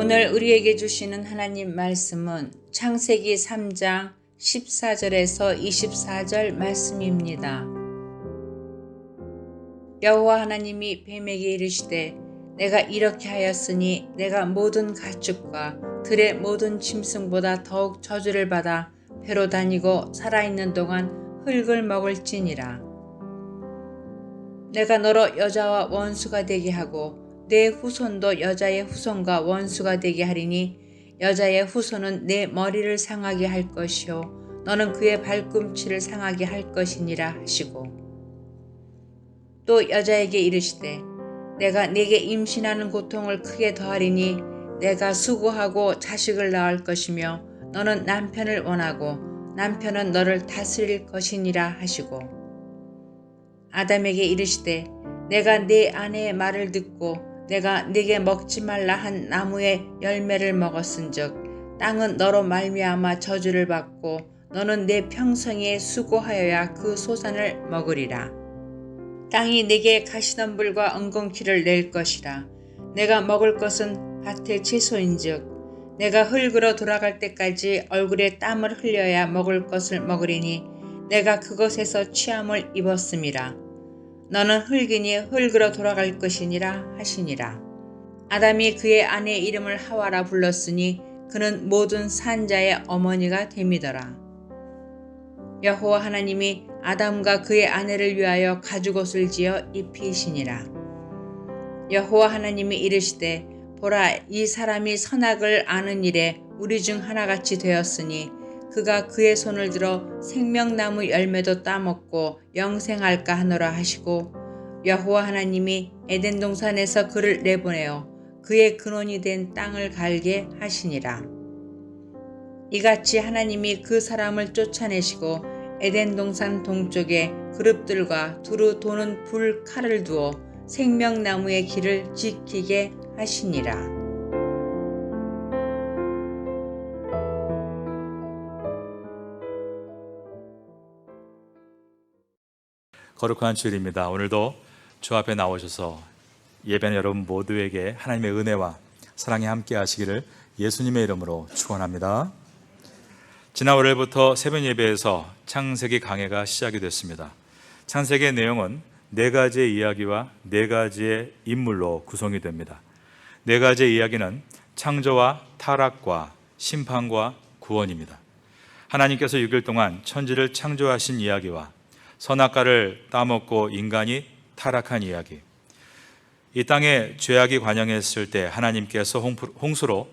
오늘 우리에게 주시는 하나님 말씀은 창세기 3장 14절에서 24절 말씀입니다. 여호와 하나님이 뱀에게 이르시되 내가 이렇게 하였으니 내가 모든 가축과 들의 모든 짐승보다 더욱 저주를 받아 배로 다니고 살아있는 동안 흙을 먹을지니라. 내가 너로 여자와 원수가 되게 하고 내 후손도 여자의 후손과 원수가 되게 하리니 여자의 후손은 내 머리를 상하게 할 것이요 너는 그의 발꿈치를 상하게 할 것이니라 하시고, 또 여자에게 이르시되 내가 네게 임신하는 고통을 크게 더하리니 내가 수고하고 자식을 낳을 것이며 너는 남편을 원하고 남편은 너를 다스릴 것이니라 하시고, 아담에게 이르시되 내가 네 아내의 말을 듣고 내가 네게 먹지 말라 한 나무의 열매를 먹었은즉 땅은 너로 말미암아 저주를 받고 너는 내 평생에 수고하여야 그 소산을 먹으리라. 땅이 네게 가시덤불과 엉겅퀴를 낼 것이라. 내가 먹을 것은 밭의 채소인즉 내가 흙으로 돌아갈 때까지 얼굴에 땀을 흘려야 먹을 것을 먹으리니 내가 그것에서 취함을 입었음이라. 너는 흙이니 흙으로 돌아갈 것이니라 하시니라. 아담이 그의 아내의 이름을 하와라 불렀으니 그는 모든 산자의 어머니가 됨이더라. 여호와 하나님이 아담과 그의 아내를 위하여 가죽옷을 지어 입히시니라. 여호와 하나님이 이르시되 보라, 이 사람이 선악을 아는 일에 우리 중 하나같이 되었으니 그가 그의 손을 들어 생명나무 열매도 따먹고 영생할까 하노라 하시고, 여호와 하나님이 에덴 동산에서 그를 내보내어 그의 근원이 된 땅을 갈게 하시니라. 이같이 하나님이 그 사람을 쫓아내시고 에덴 동산 동쪽에 그룹들과 두루 도는 불 칼을 두어 생명나무의 길을 지키게 하시니라. 거룩한 주일입니다. 오늘도 주 앞에 나오셔서 예배는 여러분 모두에게 하나님의 은혜와 사랑이 함께 하시기를 예수님의 이름으로 축원합니다. 지난 월요일부터 새벽 예배에서 창세기 강해가 시작이 됐습니다. 창세기의 내용은 네 가지의 이야기와 네 가지의 인물로 구성이 됩니다. 네 가지의 이야기는 창조와 타락과 심판과 구원입니다. 하나님께서 6일 동안 천지를 창조하신 이야기와 선악과를 따먹고 인간이 타락한 이야기, 이 땅에 죄악이 관영했을 때 하나님께서 홍수로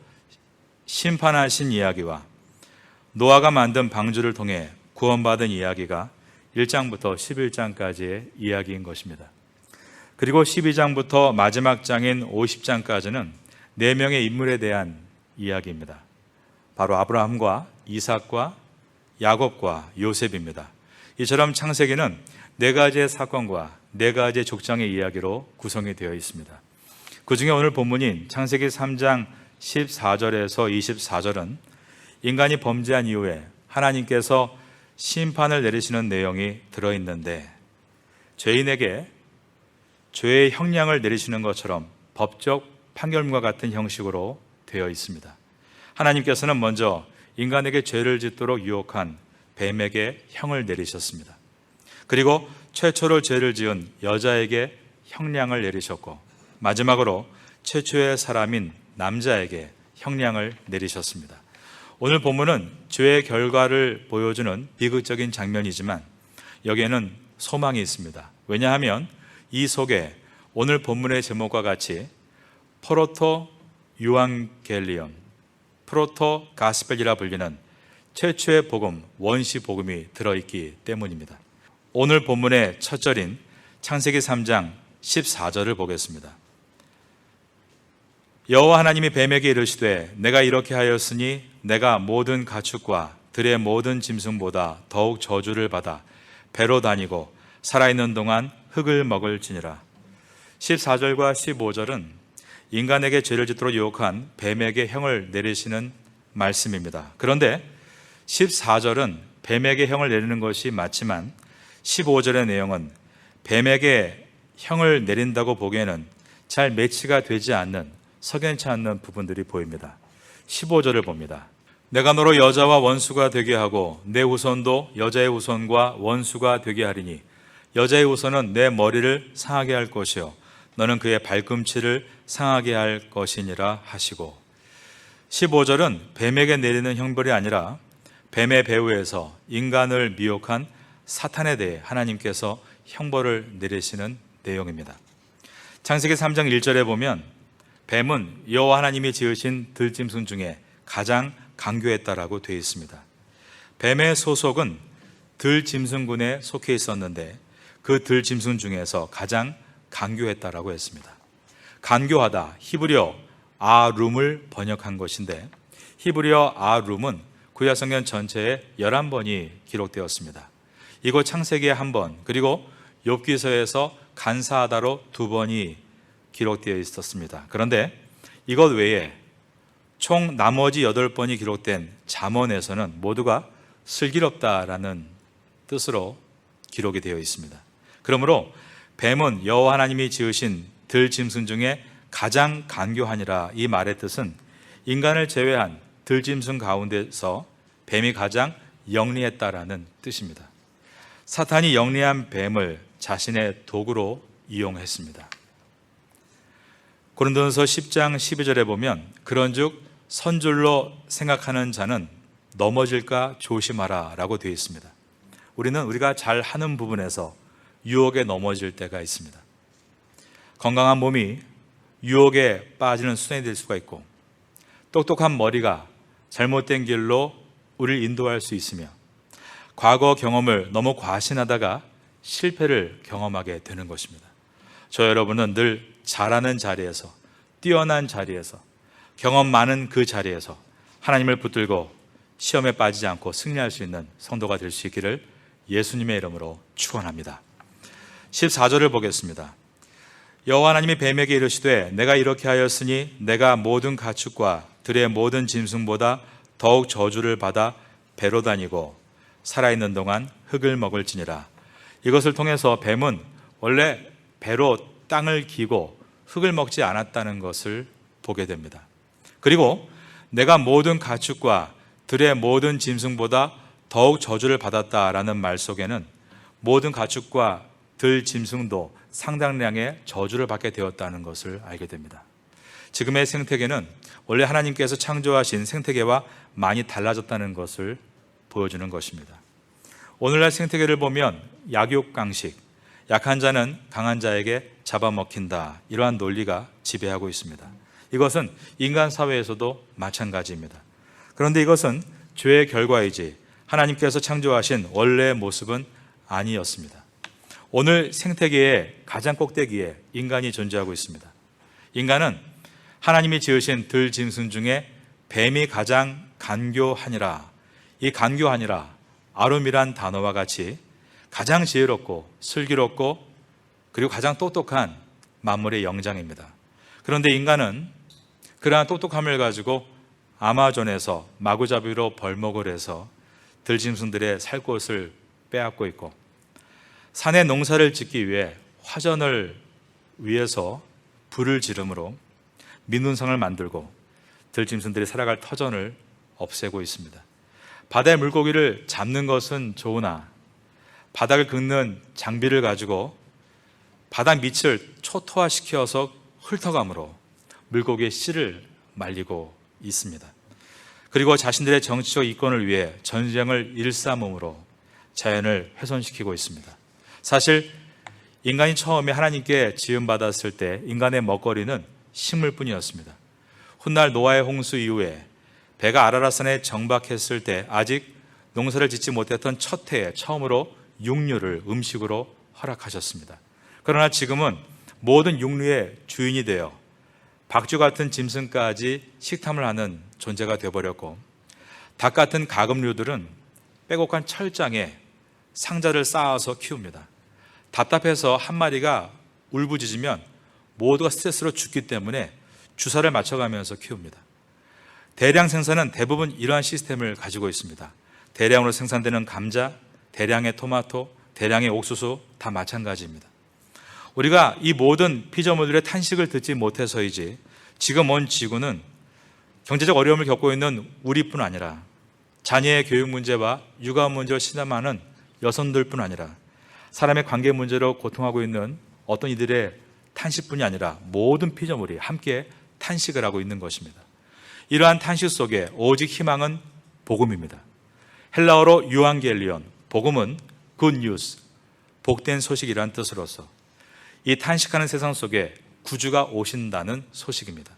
심판하신 이야기와 노아가 만든 방주를 통해 구원받은 이야기가 1장부터 11장까지의 이야기인 것입니다. 그리고 12장부터 마지막 장인 50장까지는 4명의 인물에 대한 이야기입니다. 바로 아브라함과 이삭과 야곱과 요셉입니다. 이처럼 창세기는 4가지의 사건과 4가지의 족장의 이야기로 구성이 되어 있습니다. 그 중에 오늘 본문인 창세기 3장 14절에서 24절은 인간이 범죄한 이후에 하나님께서 심판을 내리시는 내용이 들어있는데, 죄인에게 죄의 형량을 내리시는 것처럼 법적 판결문과 같은 형식으로 되어 있습니다. 하나님께서는 먼저 인간에게 죄를 짓도록 유혹한 뱀에게 형을 내리셨습니다. 그리고 최초로 죄를 지은 여자에게 형량을 내리셨고, 마지막으로 최초의 사람인 남자에게 형량을 내리셨습니다. 오늘 본문은 죄의 결과를 보여주는 비극적인 장면이지만 여기에는 소망이 있습니다. 왜냐하면 이 속에 오늘 본문의 제목과 같이 프로토 유앙겔리온, 프로토 가스펠이라 불리는 최초의 복음, 원시 복음이 들어있기 때문입니다. 오늘 본문의 첫 절인 창세기 3장 14절을 보겠습니다. 여호와 하나님이 뱀에게 이르시되 내가 이렇게 하였으니 내가 모든 가축과 들의 모든 짐승보다 더욱 저주를 받아 배로 다니고 살아있는 동안 흙을 먹을지니라. 14절과 15절은 인간에게 죄를 짓도록 유혹한 뱀에게 형을 내리시는 말씀입니다. 그런데 14절은 뱀에게 형을 내리는 것이 맞지만 15절의 내용은 뱀에게 형을 내린다고 보기에는 잘 매치가 되지 않는 석연치 않는 부분들이 보입니다. 15절을 봅니다. 내가 너로 여자와 원수가 되게 하고 내 후손도 여자의 후손과 원수가 되게 하리니 여자의 후손은 내 머리를 상하게 할 것이요 너는 그의 발꿈치를 상하게 할 것이니라 하시고, 15절은 뱀에게 내리는 형벌이 아니라 뱀의 배후에서 인간을 미혹한 사탄에 대해 하나님께서 형벌을 내리시는 내용입니다. 창세기 3장 1절에 보면 뱀은 여호와 하나님이 지으신 들짐승 중에 가장 강교했다라고 되어 있습니다. 뱀의 소속은 들짐승군에 속해 있었는데 그 들짐승 중에서 가장 간교했다라고 했습니다. 간교하다, 히브리어 아룸을 번역한 것인데, 히브리어 아룸은 구약 성경 전체에 11번이 기록되었습니다. 이곳 창세기에 1번, 그리고 욥기서에서 간사하다로 2번이 기록되어 있었습니다. 그런데 이것 외에 총 나머지 8번이 기록된 잠언에서는 모두가 슬기롭다라는 뜻으로 기록이 되어 있습니다. 그러므로 뱀은 여호와 하나님이 지으신 들짐승 중에 가장 간교하니라, 이 말의 뜻은 인간을 제외한 들짐승 가운데서 뱀이 가장 영리했다라는 뜻입니다. 사탄이 영리한 뱀을 자신의 도구로 이용했습니다. 고린도전서 10장 12절에 보면 그런즉 선줄로 생각하는 자는 넘어질까 조심하라 라고 되어 있습니다. 우리는 우리가 잘 하는 부분에서 유혹에 넘어질 때가 있습니다. 건강한 몸이 유혹에 빠지는 수단이 될 수가 있고, 똑똑한 머리가 잘못된 길로 우리를 인도할 수 있으며, 과거 경험을 너무 과신하다가 실패를 경험하게 되는 것입니다. 저 여러분은 늘 잘하는 자리에서, 뛰어난 자리에서, 경험 많은 그 자리에서 하나님을 붙들고 시험에 빠지지 않고 승리할 수 있는 성도가 될 수 있기를 예수님의 이름으로 축원합니다. 14절을 보겠습니다. 여호와 하나님이 뱀에게 이르시되 내가 이렇게 하였으니 내가 모든 가축과 들의 모든 짐승보다 더욱 저주를 받아 배로 다니고 살아있는 동안 흙을 먹을지니라. 이것을 통해서 뱀은 원래 배로 땅을 기고 흙을 먹지 않았다는 것을 보게 됩니다. 그리고 내가 모든 가축과 들의 모든 짐승보다 더욱 저주를 받았다라는 말 속에는 모든 가축과 들 짐승도 상당량의 저주를 받게 되었다는 것을 알게 됩니다. 지금의 생태계는 원래 하나님께서 창조하신 생태계와 많이 달라졌다는 것을 보여주는 것입니다. 오늘날 생태계를 보면 약육강식, 약한 자는 강한 자에게 잡아먹힌다, 이러한 논리가 지배하고 있습니다. 이것은 인간 사회에서도 마찬가지입니다. 그런데 이것은 죄의 결과이지 하나님께서 창조하신 원래의 모습은 아니었습니다. 오늘 생태계의 가장 꼭대기에 인간이 존재하고 있습니다. 인간은 하나님이 지으신 들짐승 중에 뱀이 가장 간교하니라. 이 간교하니라, 아름이란 단어와 같이 가장 지혜롭고 슬기롭고 그리고 가장 똑똑한 만물의 영장입니다. 그런데 인간은 그러한 똑똑함을 가지고 아마존에서 마구잡이로 벌목을 해서 들짐승들의 살 곳을 빼앗고 있고, 산에 농사를 짓기 위해 화전을 위해서 불을 지름으로 민눈상을 만들고 들짐승들이 살아갈 터전을 없애고 있습니다. 바다의 물고기를 잡는 것은 좋으나 바닥을 긁는 장비를 가지고 바닥 밑을 초토화시켜서 훑어감으로 물고기의 씨를 말리고 있습니다. 그리고 자신들의 정치적 이권을 위해 전쟁을 일삼음으로 자연을 훼손시키고 있습니다. 사실 인간이 처음에 하나님께 지음받았을 때 인간의 먹거리는 식물뿐이었습니다. 훗날 노아의 홍수 이후에 배가 아라랏산에 정박했을 때 아직 농사를 짓지 못했던 첫 해에 처음으로 육류를 음식으로 허락하셨습니다. 그러나 지금은 모든 육류의 주인이 되어 박쥐 같은 짐승까지 식탐을 하는 존재가 되어버렸고, 닭 같은 가금류들은 빼곡한 철장에 상자를 쌓아서 키웁니다. 답답해서 한 마리가 울부짖으면 모두가 스트레스로 죽기 때문에 주사를 맞춰가면서 키웁니다. 대량 생산은 대부분 이러한 시스템을 가지고 있습니다. 대량으로 생산되는 감자, 대량의 토마토, 대량의 옥수수 다 마찬가지입니다. 우리가 이 모든 피조물들의 탄식을 듣지 못해서이지 지금 온 지구는 경제적 어려움을 겪고 있는 우리뿐 아니라 자녀의 교육 문제와 육아 문제로 시달하는 여성들뿐 아니라 사람의 관계 문제로 고통하고 있는 어떤 이들의 탄식뿐이 아니라 모든 피조물이 함께 탄식을 하고 있는 것입니다. 이러한 탄식 속에 오직 희망은 복음입니다. 헬라어로 유앙겔리온, 복음은 굿뉴스, 복된 소식이라는 뜻으로서 이 탄식하는 세상 속에 구주가 오신다는 소식입니다.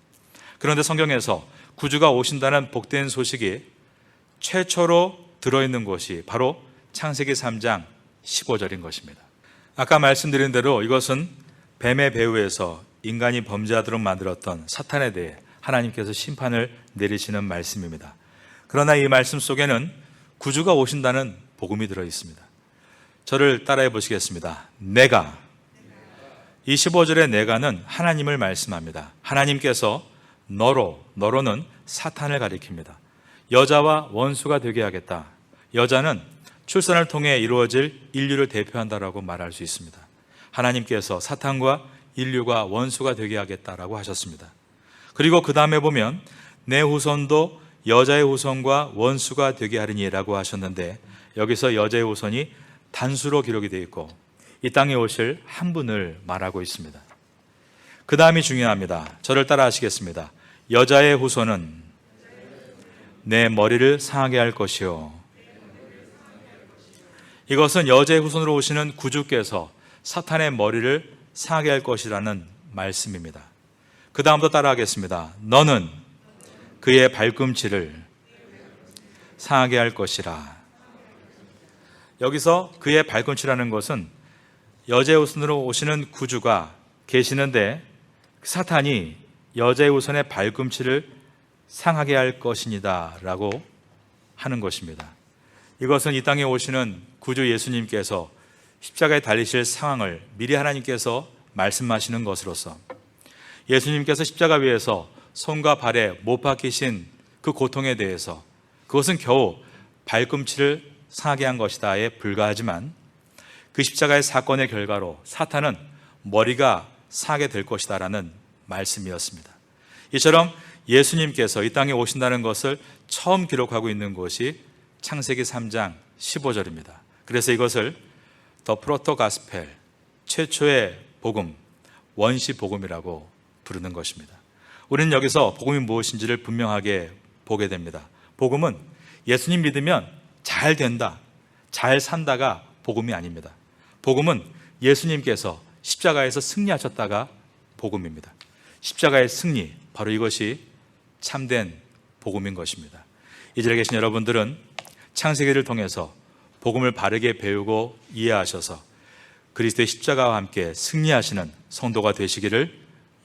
그런데 성경에서 구주가 오신다는 복된 소식이 최초로 들어있는 것이 바로 창세기 3장 15절인 것입니다. 아까 말씀드린 대로 이것은 뱀의 배후에서 인간이 범죄하도록 만들었던 사탄에 대해 하나님께서 심판을 내리시는 말씀입니다. 그러나 이 말씀 속에는 구주가 오신다는 복음이 들어있습니다. 저를 따라해 보시겠습니다. 내가, 이 15절의 내가는 하나님을 말씀합니다. 하나님께서 너로는 사탄을 가리킵니다. 여자와 원수가 되게 하겠다. 여자는 출산을 통해 이루어질 인류를 대표한다라고 말할 수 있습니다. 하나님께서 사탄과 인류가 원수가 되게 하겠다라고 하셨습니다. 그리고 그 다음에 보면 내 후손도 여자의 후손과 원수가 되게 하리니라고 하셨는데 여기서 여자의 후손이 단수로 기록이 되어 있고 이 땅에 오실 한 분을 말하고 있습니다. 그 다음이 중요합니다. 저를 따라 하시겠습니다. 여자의 후손은 내 머리를 상하게 할 것이요. 이것은 여자의 후손으로 오시는 구주께서 사탄의 머리를 상하게 할 것이라는 말씀입니다. 그 다음부터 따라하겠습니다. 너는 그의 발꿈치를 상하게 할 것이라. 여기서 그의 발꿈치라는 것은 여자의 후손으로 오시는 구주가 계시는데 사탄이 여자의 후손의 발꿈치를 상하게 할 것이니다 라고 하는 것입니다. 이것은 이 땅에 오시는 구주 예수님께서 십자가에 달리실 상황을 미리 하나님께서 말씀하시는 것으로서 예수님께서 십자가 위에서 손과 발에 못 박히신 그 고통에 대해서 그것은 겨우 발꿈치를 상하게 한 것이다에 불과하지만 그 십자가의 사건의 결과로 사탄은 머리가 상하게 될 것이다 라는 말씀이었습니다. 이처럼 예수님께서 이 땅에 오신다는 것을 처음 기록하고 있는 곳이 창세기 3장 15절입니다. 그래서 이것을 더 프로토 가스펠, 최초의 복음, 원시 복음이라고 부르는 것입니다. 우리는 여기서 복음이 무엇인지를 분명하게 보게 됩니다. 복음은 예수님 믿으면 잘 된다, 잘 산다가 복음이 아닙니다. 복음은 예수님께서 십자가에서 승리하셨다가 복음입니다. 십자가의 승리, 바로 이것이 참된 복음인 것입니다. 이 자리에 계신 여러분들은 창세기를 통해서 복음을 바르게 배우고 이해하셔서 그리스도의 십자가와 함께 승리하시는 성도가 되시기를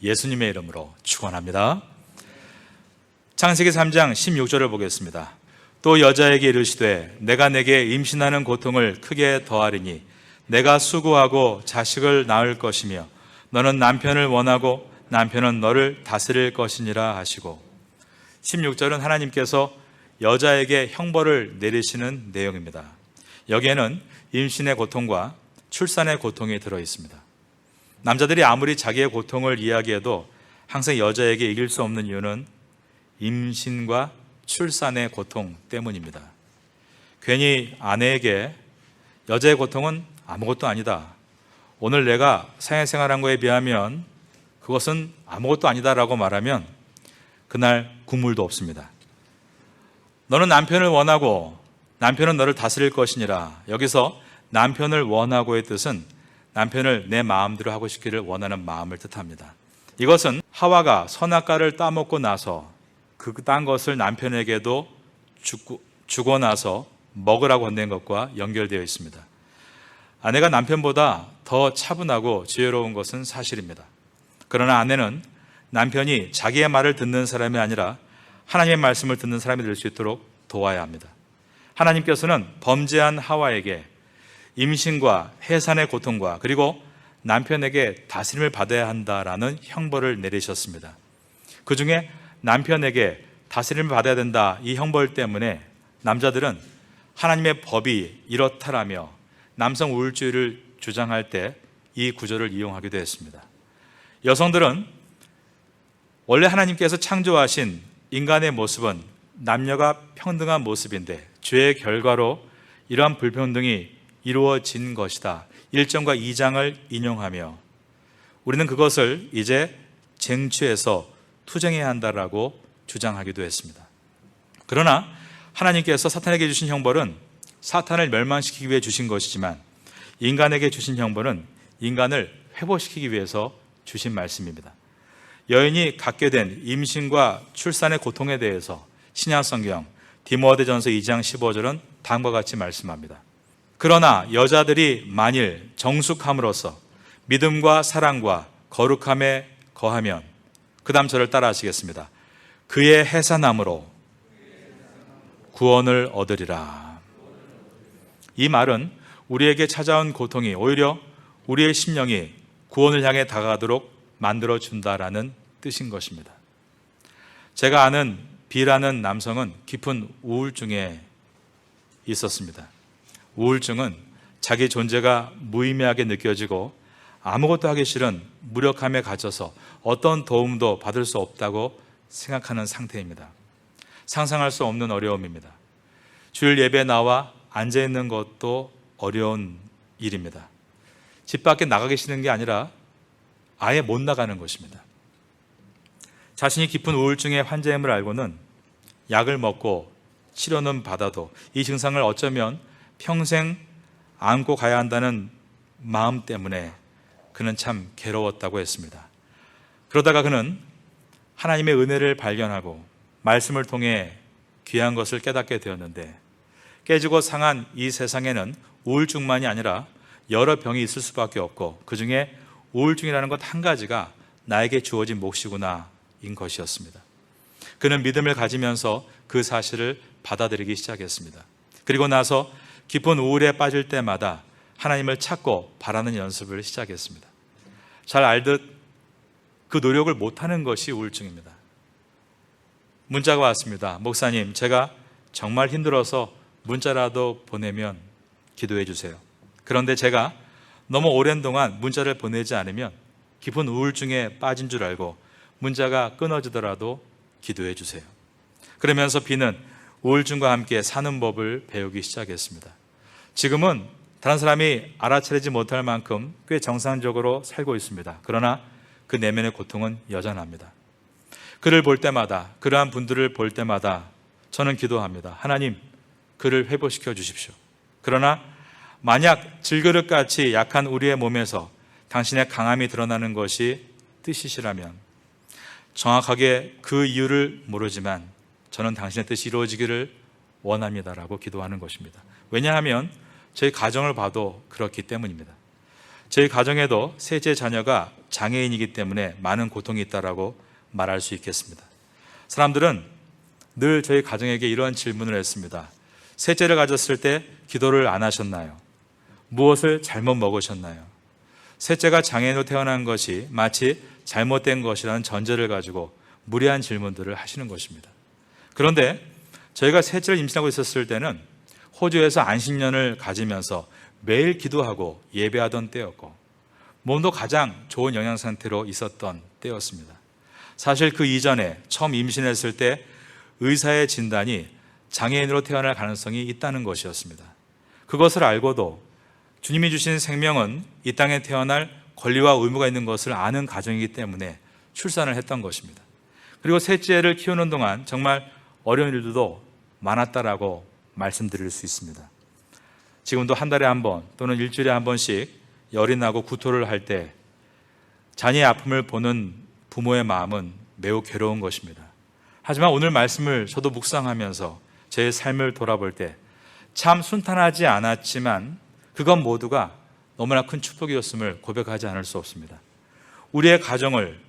예수님의 이름으로 축원합니다. 창세기 3장 16절을 보겠습니다. 또 여자에게 이르시되 내가 내게 임신하는 고통을 크게 더하리니 내가 수고하고 자식을 낳을 것이며 너는 남편을 원하고 남편은 너를 다스릴 것이니라 하시고 16절은 하나님께서 여자에게 형벌을 내리시는 내용입니다. 여기에는 임신의 고통과 출산의 고통이 들어 있습니다. 남자들이 아무리 자기의 고통을 이야기해도 항상 여자에게 이길 수 없는 이유는 임신과 출산의 고통 때문입니다. 괜히 아내에게 여자의 고통은 아무것도 아니다. 오늘 내가 사회생활한 거에 비하면 그것은 아무것도 아니다라고 말하면 그날 국물도 없습니다. 너는 남편을 원하고 남편은 너를 다스릴 것이니라. 여기서 남편을 원하고의 뜻은 남편을 내 마음대로 하고 싶기를 원하는 마음을 뜻합니다. 이것은 하와가 선악과를 따먹고 나서 그 딴 것을 남편에게도 주고 나서 먹으라고 건넨 것과 연결되어 있습니다. 아내가 남편보다 더 차분하고 지혜로운 것은 사실입니다. 그러나 아내는 남편이 자기의 말을 듣는 사람이 아니라 하나님의 말씀을 듣는 사람이 될 수 있도록 도와야 합니다. 하나님께서는 범죄한 하와에게 임신과 해산의 고통과 그리고 남편에게 다스림을 받아야 한다라는 형벌을 내리셨습니다. 그 중에 남편에게 다스림을 받아야 된다, 이 형벌 때문에 남자들은 하나님의 법이 이렇다라며 남성 우울주의를 주장할 때 이 구절을 이용하기도 했습니다. 여성들은 원래 하나님께서 창조하신 인간의 모습은 남녀가 평등한 모습인데 죄의 결과로 이러한 불평등이 이루어진 것이다. 1장과 2장을 인용하며 우리는 그것을 이제 쟁취해서 투쟁해야 한다라고 주장하기도 했습니다. 그러나 하나님께서 사탄에게 주신 형벌은 사탄을 멸망시키기 위해 주신 것이지만 인간에게 주신 형벌은 인간을 회복시키기 위해서 주신 말씀입니다. 여인이 갖게 된 임신과 출산의 고통에 대해서 신약성경 디모데전서 2장 15절은 다음과 같이 말씀합니다. 그러나 여자들이 만일 정숙함으로써 믿음과 사랑과 거룩함에 거하면, 그 다음 절을 따라 하시겠습니다. 그의 해산함으로 구원을 얻으리라. 이 말은 우리에게 찾아온 고통이 오히려 우리의 심령이 구원을 향해 다가가도록 만들어준다라는 뜻인 것입니다. 제가 아는 B라는 남성은 깊은 우울증에 있었습니다. 우울증은 자기 존재가 무의미하게 느껴지고 아무것도 하기 싫은 무력함에 갇혀서 어떤 도움도 받을 수 없다고 생각하는 상태입니다. 상상할 수 없는 어려움입니다. 주일 예배에 나와 앉아있는 것도 어려운 일입니다. 집 밖에 나가기 싫은 게 아니라 아예 못 나가는 것입니다. 자신이 깊은 우울증의 환자임을 알고는 약을 먹고 치료는 받아도 이 증상을 어쩌면 평생 안고 가야 한다는 마음 때문에 그는 참 괴로웠다고 했습니다. 그러다가 그는 하나님의 은혜를 발견하고 말씀을 통해 귀한 것을 깨닫게 되었는데, 깨지고 상한 이 세상에는 우울증만이 아니라 여러 병이 있을 수밖에 없고 그 중에 우울증이라는 것 한 가지가 나에게 주어진 몫이구나 인 것이었습니다. 그는 믿음을 가지면서 그 사실을 받아들이기 시작했습니다. 그리고 나서 깊은 우울에 빠질 때마다 하나님을 찾고 바라는 연습을 시작했습니다. 잘 알듯 그 노력을 못하는 것이 우울증입니다. 문자가 왔습니다. 목사님, 제가 정말 힘들어서 문자라도 보내면 기도해 주세요. 그런데 제가 너무 오랜 동안 문자를 보내지 않으면 깊은 우울증에 빠진 줄 알고 문자가 끊어지더라도 기도해 주세요. 그러면서 B는 우울증과 함께 사는 법을 배우기 시작했습니다. 지금은 다른 사람이 알아차리지 못할 만큼 꽤 정상적으로 살고 있습니다. 그러나 그 내면의 고통은 여전합니다. 그를 볼 때마다, 그러한 분들을 볼 때마다 저는 기도합니다. 하나님, 그를 회복시켜 주십시오. 그러나 만약 질그릇같이 약한 우리의 몸에서 당신의 강함이 드러나는 것이 뜻이시라면 정확하게 그 이유를 모르지만 저는 당신의 뜻이 이루어지기를 원합니다라고 기도하는 것입니다. 왜냐하면 저희 가정을 봐도 그렇기 때문입니다. 저희 가정에도 셋째 자녀가 장애인이기 때문에 많은 고통이 있다라고 말할 수 있겠습니다. 사람들은 늘 저희 가정에게 이런 질문을 했습니다. 셋째를 가졌을 때 기도를 안 하셨나요? 무엇을 잘못 먹으셨나요? 셋째가 장애인으로 태어난 것이 마치 잘못된 것이라는 전제를 가지고 무리한 질문들을 하시는 것입니다. 그런데 저희가 셋째를 임신하고 있었을 때는 호주에서 안식년을 가지면서 매일 기도하고 예배하던 때였고 몸도 가장 좋은 영양 상태로 있었던 때였습니다. 사실 그 이전에 처음 임신했을 때 의사의 진단이 장애인으로 태어날 가능성이 있다는 것이었습니다. 그것을 알고도 주님이 주신 생명은 이 땅에 태어날 권리와 의무가 있는 것을 아는 가정이기 때문에 출산을 했던 것입니다. 그리고 셋째를 키우는 동안 정말 어려운 일들도 많았다라고 말씀드릴 수 있습니다. 지금도 한 달에 한 번 또는 일주일에 한 번씩 열이 나고 구토를 할 때 자녀의 아픔을 보는 부모의 마음은 매우 괴로운 것입니다. 하지만 오늘 말씀을 저도 묵상하면서 제 삶을 돌아볼 때 참 순탄하지 않았지만 그건 모두가 너무나 큰 축복이었음을 고백하지 않을 수 없습니다. 우리의 가정을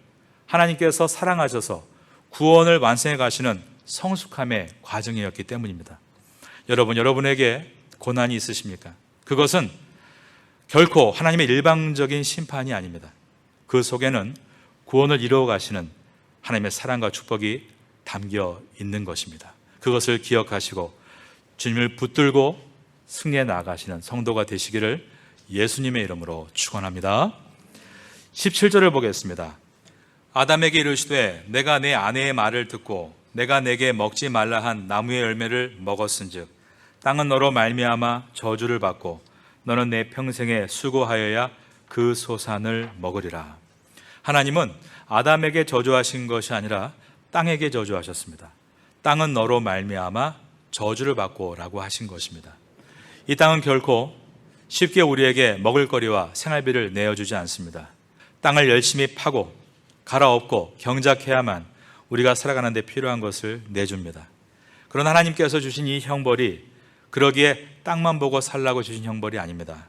하나님께서 사랑하셔서 구원을 완성해 가시는 성숙함의 과정이었기 때문입니다. 여러분에게 고난이 있으십니까? 그것은 결코 하나님의 일방적인 심판이 아닙니다. 그 속에는 구원을 이루어 가시는 하나님의 사랑과 축복이 담겨 있는 것입니다. 그것을 기억하시고 주님을 붙들고 승리해 나아가시는 성도가 되시기를 예수님의 이름으로 축원합니다. 17절을 보겠습니다. 아담에게 이르시되 내가 내 아내의 말을 듣고 내가 내게 먹지 말라 한 나무의 열매를 먹었은즉 땅은 너로 말미암아 저주를 받고 너는 내 평생에 수고하여야 그 소산을 먹으리라. 하나님은 아담에게 저주하신 것이 아니라 땅에게 저주하셨습니다. 땅은 너로 말미암아 저주를 받고 라고 하신 것입니다. 이 땅은 결코 쉽게 우리에게 먹을거리와 생활비를 내어주지 않습니다. 땅을 열심히 파고 갈아엎고 경작해야만 우리가 살아가는 데 필요한 것을 내줍니다. 그러나 하나님께서 주신 이 형벌이 그러기에 땅만 보고 살라고 주신 형벌이 아닙니다.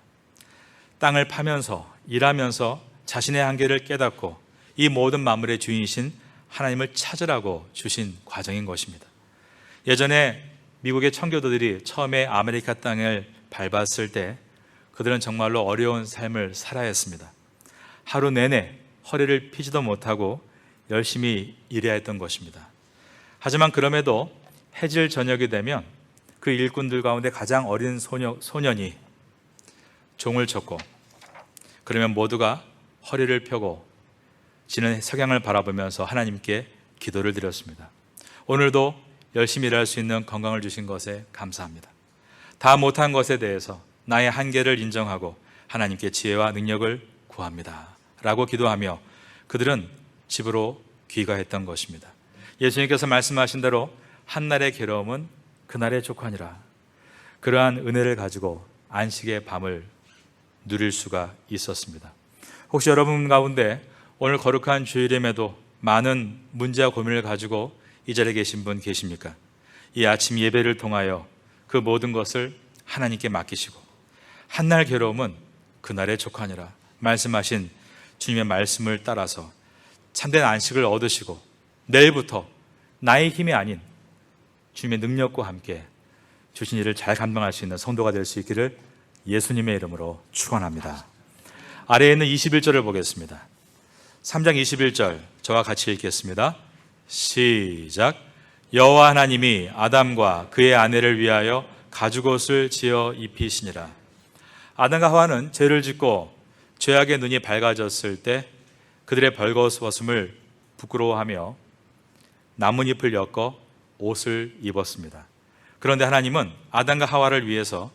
땅을 파면서 일하면서 자신의 한계를 깨닫고 이 모든 만물의 주인이신 하나님을 찾으라고 주신 과정인 것입니다. 예전에 미국의 청교도들이 처음에 아메리카 땅을 밟았을 때 그들은 정말로 어려운 삶을 살아야 했습니다. 하루 내내 허리를 펴지도 못하고 열심히 일해야 했던 것입니다. 하지만 그럼에도 해질 저녁이 되면 그 일꾼들 가운데 가장 어린 소년이 종을 쳤고 그러면 모두가 허리를 펴고 지는 석양을 바라보면서 하나님께 기도를 드렸습니다. 오늘도 열심히 일할 수 있는 건강을 주신 것에 감사합니다. 다 못한 것에 대해서 나의 한계를 인정하고 하나님께 지혜와 능력을 구합니다 라고 기도하며 그들은 집으로 귀가했던 것입니다. 예수님께서 말씀하신 대로 한날의 괴로움은 그날의 족하니라. 그러한 은혜를 가지고 안식의 밤을 누릴 수가 있었습니다. 혹시 여러분 가운데 오늘 거룩한 주일임에도 많은 문제와 고민을 가지고 이 자리에 계신 분 계십니까? 이 아침 예배를 통하여 그 모든 것을 하나님께 맡기시고 한날 괴로움은 그날의 족하니라 말씀하신 주님의 말씀을 따라서 참된 안식을 얻으시고 내일부터 나의 힘이 아닌 주님의 능력과 함께 주신 일을 잘 감당할 수 있는 성도가 될 수 있기를 예수님의 이름으로 축원합니다. 아래에 있는 21절을 보겠습니다. 3장 21절 저와 같이 읽겠습니다. 시작. 여호와 하나님이 아담과 그의 아내를 위하여 가죽옷을 지어 입히시니라. 아담과 하와는 죄를 짓고 죄악의 눈이 밝아졌을 때 그들의 벌거벗음을 부끄러워하며 나뭇잎을 엮어 옷을 입었습니다. 그런데 하나님은 아담과 하와를 위해서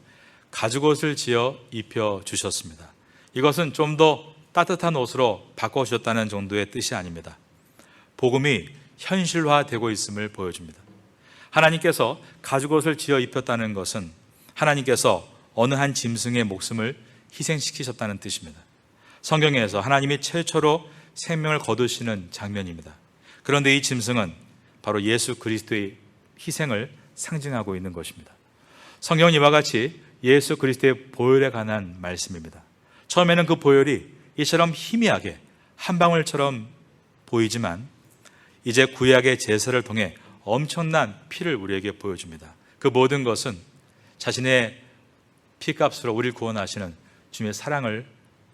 가죽옷을 지어 입혀 주셨습니다. 이것은 좀 더 따뜻한 옷으로 바꿔주셨다는 정도의 뜻이 아닙니다. 복음이 현실화되고 있음을 보여줍니다. 하나님께서 가죽옷을 지어 입혔다는 것은 하나님께서 어느 한 짐승의 목숨을 희생시키셨다는 뜻입니다. 성경에서 하나님이 최초로 생명을 거두시는 장면입니다. 그런데 이 짐승은 바로 예수 그리스도의 희생을 상징하고 있는 것입니다. 성경은 이와 같이 예수 그리스도의 보혈에 관한 말씀입니다. 처음에는 그 보혈이 이처럼 희미하게 한 방울처럼 보이지만 이제 구약의 제사를 통해 엄청난 피를 우리에게 보여줍니다. 그 모든 것은 자신의 피값으로 우리를 구원하시는 주님의 사랑을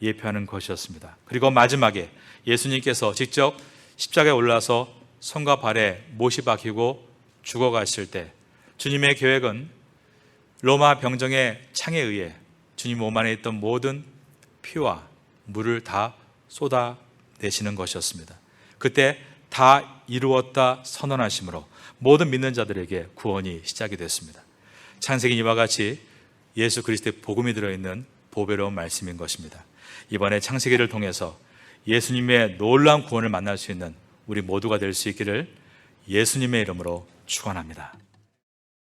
예표하는 것이었습니다. 그리고 마지막에 예수님께서 직접 십자가에 올라서 손과 발에 못이 박히고 죽어가실 때 주님의 계획은 로마 병정의 창에 의해 주님 몸 안에 있던 모든 피와 물을 다 쏟아내시는 것이었습니다. 그때 다 이루었다 선언하심으로 모든 믿는 자들에게 구원이 시작이 됐습니다. 창세기 이와 같이 예수 그리스도의 복음이 들어있는 보배로운 말씀인 것입니다. 이번에 창세기를 통해서 예수님의 놀라운 구원을 만날 수 있는 우리 모두가 될 수 있기를 예수님의 이름으로 축원합니다.